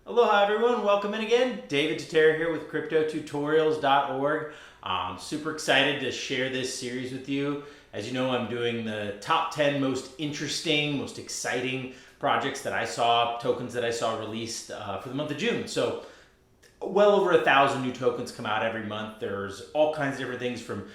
Aloha everyone, welcome in again. David Tatera here with CryptoTutorials.org. Super excited to share this series with you. As you know, I'm doing the top 10 most interesting, most exciting projects that I saw, tokens that I saw released for the month of June. So well over 1,000 new tokens come out every month. There's all kinds of different things from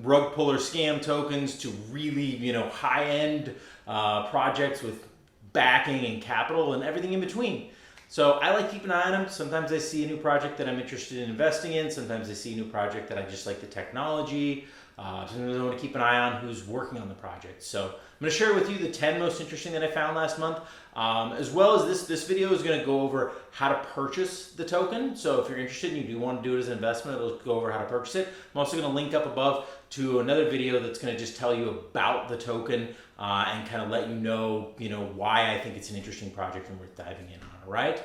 rug puller scam tokens to really, high-end projects with backing and capital and everything in between. So I like keeping an eye on them. Sometimes I see a new project that I'm interested in investing in. Sometimes I see a new project that I just like the technology. Sometimes I want to keep an eye on who's working on the project. So I'm going to share with you the 10 most interesting that I found last month. As well as this video is going to go over how to purchase the token. So if you're interested and you do want to do it as an investment, it'll go over how to purchase it. I'm also going to link up above to another video that's going to just tell you about the token and kind of let you know, why I think it's an interesting project and worth diving in on. All right.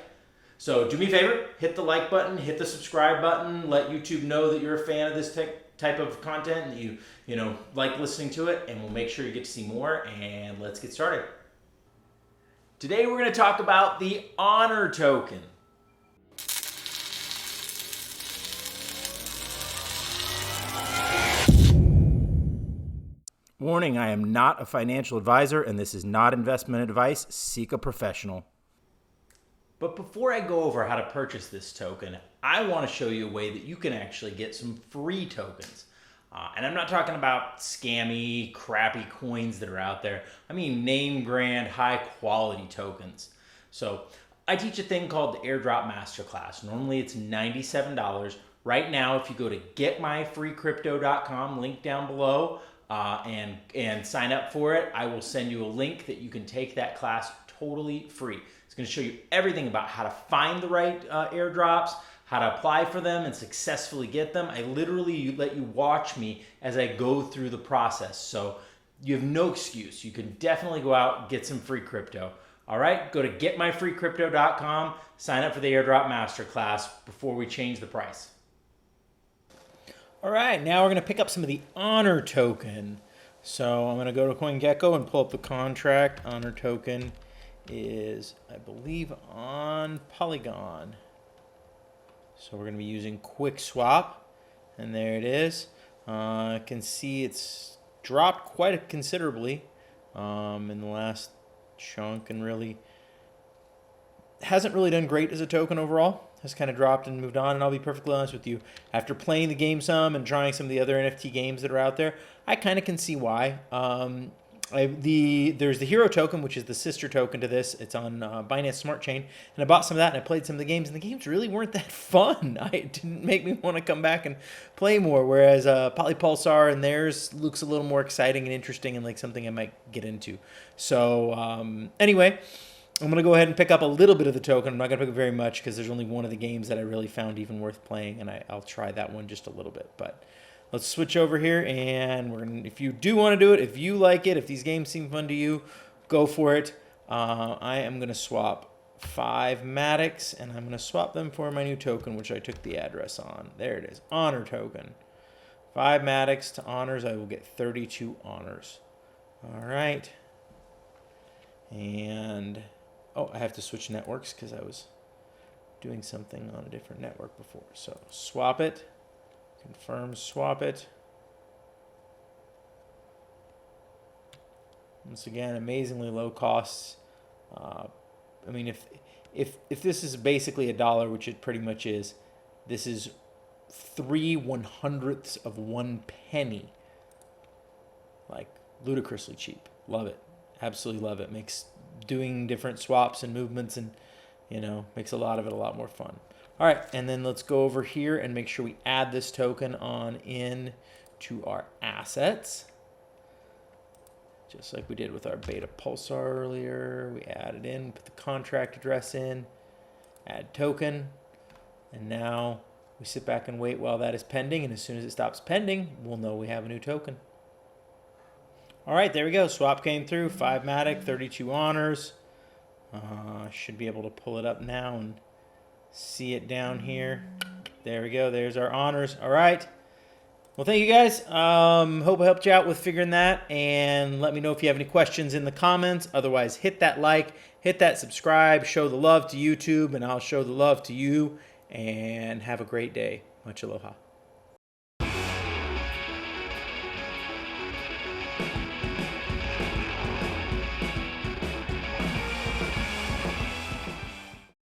So do me a favor, hit the like button, hit the subscribe button, let YouTube know that you're a fan of this type of content and that you like listening to it, and we'll make sure you get to see more. And let's get started. Today we're going to talk about the Honor token. Warning, I am not a financial advisor and this is not investment advice. Seek a professional. But before I go over how to purchase this token, I want to show you a way that you can actually get some free tokens. And I'm not talking about scammy, crappy coins that are out there. I mean name brand, high quality tokens. So I teach a thing called the Airdrop Masterclass. Normally it's $97. Right now, if you go to getmyfreecrypto.com, link down below, and sign up for it, I will send you a link that you can take that class totally free. It's going to show you everything about how to find the right airdrops, how to apply for them and successfully get them. I literally let you watch me as I go through the process. So you have no excuse. You can definitely go out and get some free crypto. All right, go to getmyfreecrypto.com, sign up for the Airdrop Masterclass before we change the price. All right, now we're going to pick up some of the Honor token. So I'm going to go to CoinGecko and pull up the contract. Honor token is, I believe, on Polygon. So we're going to be using Quickswap, and there it is. I can see it's dropped quite considerably in the last chunk, and really hasn't really done great as a token overall. Has kind of dropped and moved on, and I'll be perfectly honest with you. After playing the game some and trying some of the other NFT games that are out there, I kind of can see why. There's the Hero token, which is the sister token to this. It's on Binance Smart Chain, and I bought some of that and I played some of the games, and the games really weren't that fun. It didn't make me want to come back and play more, whereas Polypulsar and theirs looks a little more exciting and interesting and like something I might get into. So anyway, I'm going to go ahead and pick up a little bit of the token. I'm not going to pick up very much because there's only one of the games that I really found even worth playing, and I'll try that one just a little bit. But let's switch over here, and we're gonna, if you do want to do it, if you like it, if these games seem fun to you, go for it. I am going to swap 5 Matics, and I'm going to swap them for my new token, which I took the address on. There it is, Honor token. 5 Matics to Honors. I will get 32 Honors. All right. And oh, I have to switch networks because I was doing something on a different network before. So swap it, confirm, swap it. Once again, amazingly low costs. I mean, if this is basically $1, which it pretty much is, this is 3/100ths of 1 penny. Like ludicrously cheap. Love it. Absolutely love it. Makes doing different swaps and movements and makes a lot of it a lot more fun. All right, and then let's go over here and make sure we add this token on in to our assets, just like we did with our Beta Pulsar earlier. We added in, put the contract address in, add token, and now we sit back and wait while that is pending, and as soon as it stops pending, we'll know we have a new token. All right, there we go. Swap came through. 5 Matic, 32 Honors. Should be able to pull it up now and see it down here. There we go. There's our Honors. All right. Well, thank you guys. Hope I helped you out with figuring that, and let me know if you have any questions in the comments. Otherwise, hit that like, hit that subscribe, show the love to YouTube, and I'll show the love to you, and have a great day. Much aloha.